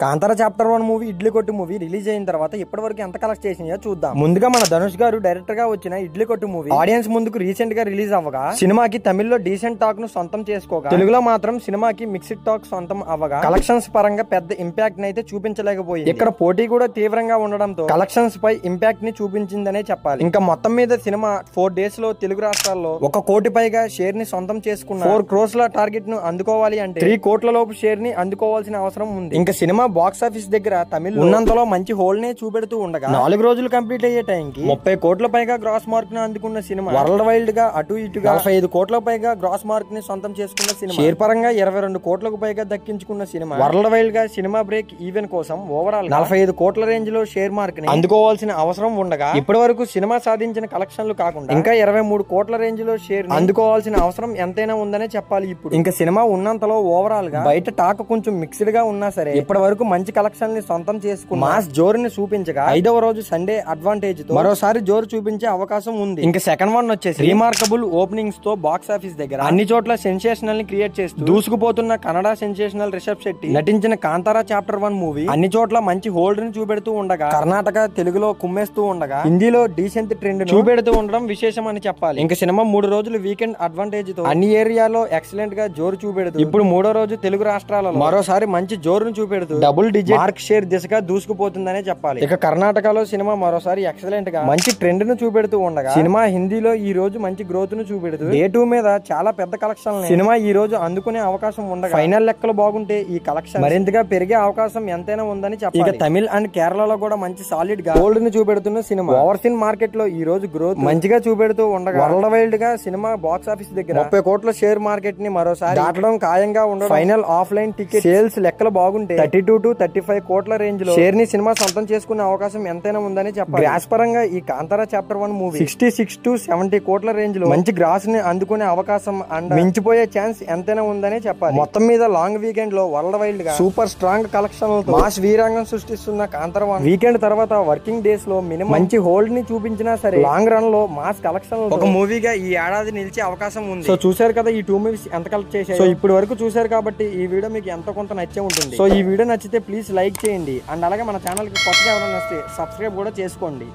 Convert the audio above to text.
Kantara chapter 1 movie idli కొట్టు movie release అయిన తర్వాత ఇప్పటివరకు ఎంత కలెక్ట్ చేసినాయో చూద్దాం. ముందుగా మన ధనుష్ గారు డైరెక్టర్ గా వచ్చిన ఇడ్లీ కొట్టు మూవీ ఆడియన్స్ ముందుకు రీసెంట్ గా రిలీజ్ అవ్వగా సినిమాకి తమిళ్లో డీసెంట్ టాక్ ను సొంతం చేసుకోగా తెలుగులో మాత్రం సినిమాకి మిక్స్డ్ టాక్ సొంతం అవ్వగా కలెక్షన్స్ పరంగా పెద్ద ఇంపాక్ట్ అయితే చూపించలేకపోయింది. ఇక్కడ పోటీ కూడా తీవ్రంగా ఉండడంతో కలెక్షన్స్ పై ఇంపాక్ట్ ని చూపించిందనే చెప్పాలి. ఇంకా మొత్తం మీద సినిమా 4 days లో తెలుగు రాష్ట్రాల్లో 1 కోటి పైగా షేర్ ని సొంతం చేసుకున్న 4 crores టార్గెట్ ను అందుకోవాలి అంటే 3 కోట్ల లోపు షేర్ ని అందుకోవాల్సిన అవసరం ఉంది. ఇంకా సినిమా బాక్స్ ఆఫీస్ దగ్గర తమిళ్ ఉన్నంతలో మంచి హోల్ నే చూపెడుతూ ఉండగా 4 రోజులు కంప్లీట్ అయ్యే టైంకి 30 కోట్ల పైగా గ్రాస్ మార్క్ ను అందుకున్న సినిమా వరల్డ్ వైల్డ్ గా అటు ఇటుగా 45 కోట్ల పైగా గ్రాస్ మార్క్ ని సొంతం చేసుకున్న సినిమా షేర్ పరంగా 22 కోట్లకు పైగా దక్కించుకున్న సినిమా వరల్డ్ వైల్డ్ గా సినిమా బ్రేక్ ఈవెన్ కోసం ఓవరాల్ 45 కోట్ల రేంజ్ లో షేర్ మార్క్ ని అందుకోవాల్సిన అవసరం ఉండగా ఇప్పటి వరకు సినిమా సాధించిన కలెక్షన్లు కాకుండా ఇంకా 23 కోట్ల రేంజ్ లో షేర్ అందుకోవాల్సిన అవసరం ఎంతైనా ఉందనే చెప్పాలి. ఇప్పుడు ఇంకా సినిమా ఉన్నంతలో ఓవరాల్ గా బయట టాక్ కొంచెం మిక్స్డ్ గా ఉన్నా సరే ఇప్పటి వరకు మంచి కలెక్షన్ ని సొంతం చేసుకుని మాస్ జోరుని చూపించగా 5వ రోజు సండే అడ్వాంటేజ్ తో మరోసారి జోరు చూపించే అవకాశం ఉంది. ఇంకా సెకండ్ వన్ వచ్చేసి రీమార్కబుల్ ఓపెనింగ్స్ తో బాక్స్ ఆఫీస్ దగ్గర అన్ని చోట్ల సెన్సేషనల్ ని క్రియేట్ చేస్తూ దూసుకుపోతున్న కన్నడ సెన్సేషనల్ రిషబ్ శెట్టి నటించిన కాంతారా చాప్టర్ 1 మూవీ అన్ని చోట్ల మంచి హోల్డ్ ని చూపెడుతూ ఉండగా కర్ణాటక తెలుగులో కుమ్మేస్తూ ఉండగా హిందీలో డీసెంట్ ట్రెండ్ చూపెడుతూ ఉండడం విశేషం అని చెప్పాలి. ఇంకా సినిమా 3 రోజులు వీకెండ్ అడ్వాంటేజ్ తో అన్ని ఏరియాలో ఎక్సలెంట్ గా జోరు చూపెడుతూ ఇప్పుడు 3వ రోజు తెలుగు రాష్ట్రాలలో మరోసారి మంచి జోరును చూపెడుతూ డబుల్ డిజిట్ మార్క్ షేర్ దిశగా దూసుకుపోతుందనే చెప్పాలి. ఇక కర్ణాటకలో సినిమా మరోసారి ఎక్సలెంట్ గా మంచి ట్రెండ్ ను చూపెడుతూ ఉండగా సినిమా హిందీలో ఈ రోజు మంచి గ్రోత్ ను చూపెడుతూ డే 2 మీద చాలా పెద్ద కలెక్షన్ సినిమా ఈ రోజు అందుకునే అవకాశం ఉండగా ఫైనల్ లెక్కలు బాగుంటే ఈ కలెక్షన్ మరింతగా పెరిగే అవకాశం ఎంతైనా ఉందని చెప్పాలి. ఇక తమిళ్ అండ్ కేరళలో కూడా మంచి సాలిడ్ గా గోల్డ్ ను చూపెడుతున్న సినిమా ఓవర్సీన్ మార్కెట్ లో ఈ రోజు గ్రోత్ మంచిగా చూపెడుతూ ఉండగా వరల్డ్ వైల్డ్ గా సినిమా బాక్స్ ఆఫీస్ దగ్గర 30 కోట్ల షేర్ మార్కెట్ ని మరోసారి దాటడం ఖాయంగా ఉండడం ఫైనల్ ఆఫ్లైన్ టికెట్ సేల్స్ లెక్కలు బాగుంటే 32 to 35 కోట్ల రేంజ్ లో షేర్ ని సినిమా సొంతం చేసుకునే అవకాశం ఎంతైనా ఉందని చెప్పాలి. గ్రాస్ పరంగా ఈ కాంతారా చాప్టర్ 1 మూవీ 66 to 70 కోట్ల రేంజ్ లో మంచి గ్రాస్ ని అందుకునే అవకాశం అండ్ మించిపోయే ఛాన్స్ ఎంతైనా ఉందని చెప్పాలి. మొత్తం మీద లాంగ్ వీకెండ్ లో వరల్డ్ వైల్డ్ గా సూపర్ స్ట్రాంగ్ కలెక్షన్ మాస్ వీరాంగం సృష్టిస్తున్న కాంతారా 1 వీకెండ్ తర్వాత వర్కింగ్ డేస్ లో మినిమం మంచి హోల్డ్ ని చూపించినా సరే లాంగ్ రన్ లో మాస్ కలెక్షన్ ఒక మూవీగా ఈ ఏడాది నిలిచే అవకాశం ఉంది. సో చూసారు కదా ఈ 2 మూవీస్ ఎంత కలెక్ట్ చేశాయి. సో ఇప్పుడు వరకు చూసారు కాబట్టి ఈ వీడియో మీకు ఎంతో కొంత నచ్చే ఉంటుంది. సో ఈ వీడియో నచ్చితే ప్లీజ్ లైక్ చేయండి అండ్ అలాగే మన ఛానల్ కి కొత్తగా ఎవరైనా వస్తే సబ్స్క్రైబ్ కూడా చేసుకోండి.